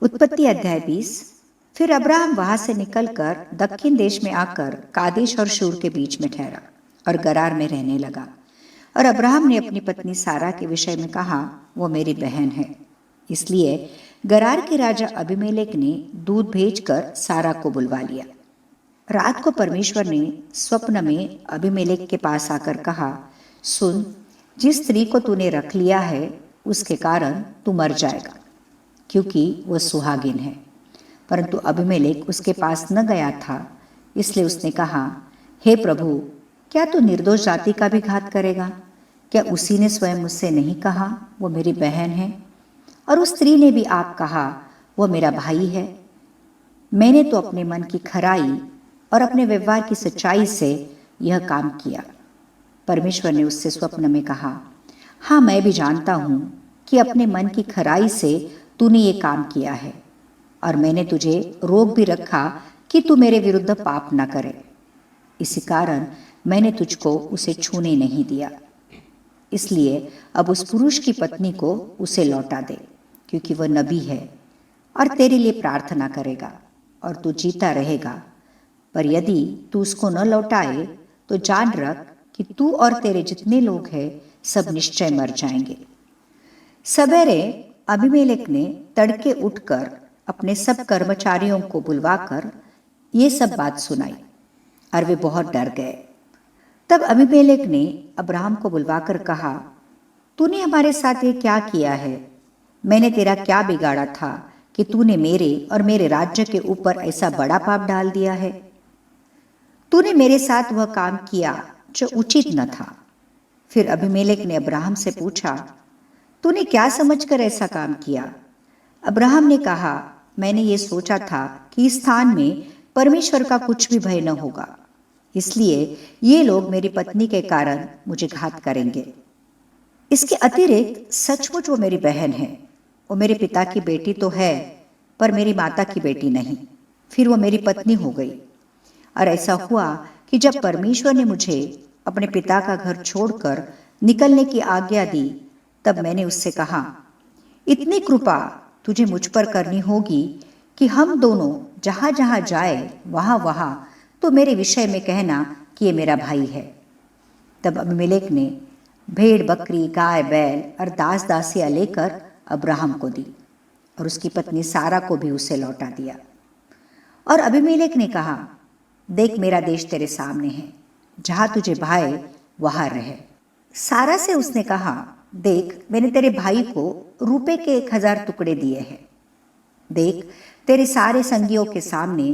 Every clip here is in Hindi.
उत्पत्ति अध्याय 20। फिर अब्राहम वहां से निकलकर दक्षिण देश में आकर कादेश और शूर के बीच में ठहरा और गरार में रहने लगा। और अब्राहम ने अपनी पत्नी सारा के विषय में कहा, वो मेरी बहन है। इसलिए गरार के राजा अबीमेलेक ने दूत भेजकर सारा को बुलवा लिया। रात को परमेश्वर ने स्वप्न में अबीमेलेक के पास आकर कहा, सुन, जिस स्त्री को तूने रख लिया है उसके कारण तू मर जाएगा, क्योंकि वह सुहागिन है। परंतु अबीमेलेक उसके पास न गया था, इसलिए उसने कहा, हे प्रभु, क्या तू निर्दोष जाति का भी घात करेगा? क्या उसी ने स्वयं मुझसे नहीं कहा, वो मेरी बहन है? और उस स्त्री ने भी आप कहा, वो मेरा भाई है। मैंने तो अपने मन की खराई और अपने व्यवहार की सच्चाई से यह काम किया। परमेश्वर ने उससे स्वप्न में कहा, हाँ, मैं भी जानता हूँ कि अपने मन की खराई से तूने ये काम किया है, और मैंने तुझे रोक भी रखा कि तू मेरे विरुद्ध पाप न करे। इसी कारण मैंने तुझको उसे छूने नहीं दिया। इसलिए अब उस पुरुष की पत्नी को उसे लौटा दे, क्योंकि वह नबी है और तेरे लिए प्रार्थना करेगा और तू जीता रहेगा। पर यदि तू उसको न लौटाए तो जान रख कि तू और तेरे जितने लोग हैं सब निश्चय मर जाएंगे। सवेरे अबीमेलेक ने तड़के उठकर अपने सब कर्मचारियों को बुलवाकर ये सब बात सुनाई, और वे बहुत डर गए। तब अबीमेलेक ने अब्राहम को बुलवाकर कहा, तूने हमारे साथ ये क्या किया है? मैंने तेरा क्या बिगाड़ा था कि तूने मेरे और मेरे राज्य के ऊपर ऐसा बड़ा पाप डाल दिया है? तूने मेरे साथ वह काम किया जो उचित न था। फिर अबीमेलेक ने अब्राहम से पूछा, तूने क्या समझकर ऐसा काम किया? अब्राहम ने कहा, मैंने ये सोचा था कि इस स्थान में परमेश्वर का कुछ भी भय न होगा, इसलिए ये लोग मेरी पत्नी के कारण मुझे घात करेंगे। इसके अतिरिक्त सचमुच वो मेरी बहन है। वो मेरे पिता की बेटी तो है, पर मेरी माता की बेटी नहीं। फिर वो मेरी पत्नी हो गई। और ऐसा हुआ कि जब परमेश्वर ने मुझे अपने पिता का घर छोड़कर निकलने की आज्ञा दी, तब मैंने उससे कहा, इतनी कृपा तुझे मुझ पर करनी होगी कि हम दोनों जहाँ जहाँ जाए वहाँ वहाँ तो मेरे विषय में कहना कि ये मेरा भाई है। तब अबीमेलेक ने भेड़ बकरी गाय बैल और दास दासियाँ लेकर अब्राहम को दी, और उसकी पत्नी सारा को भी उसे लौटा दिया। और अबीमेलेक ने कहा, देख, मेरा देश तेरे सामने है, जहाँ तुझे भाए वहाँ रहे। सारा से उसने कहा, देख, मैंने तेरे भाई को रुपए के 1000 टुकड़े दिए हैं। देख, तेरे सारे संगियों के सामने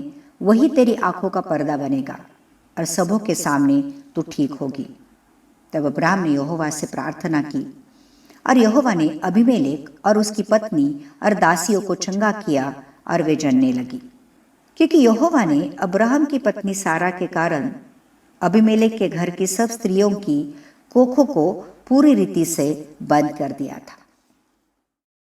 वही तेरी आंखों का पर्दा बनेगा, और सबों के सामने तू ठीक होगी। तब अब्राहम ने यहोवा से प्रार्थना की, और यहोवा ने अबीमेलेक और उसकी पत्नी और दासियों को चंगा किया, और वे जनने लगी, क्योंकि यहोवा ने अब्राहम की पत्नी सारा के कारण अबीमेलेक के घर की सब स्त्रियों की कोखों को पूरी रीति से बंद कर दिया था।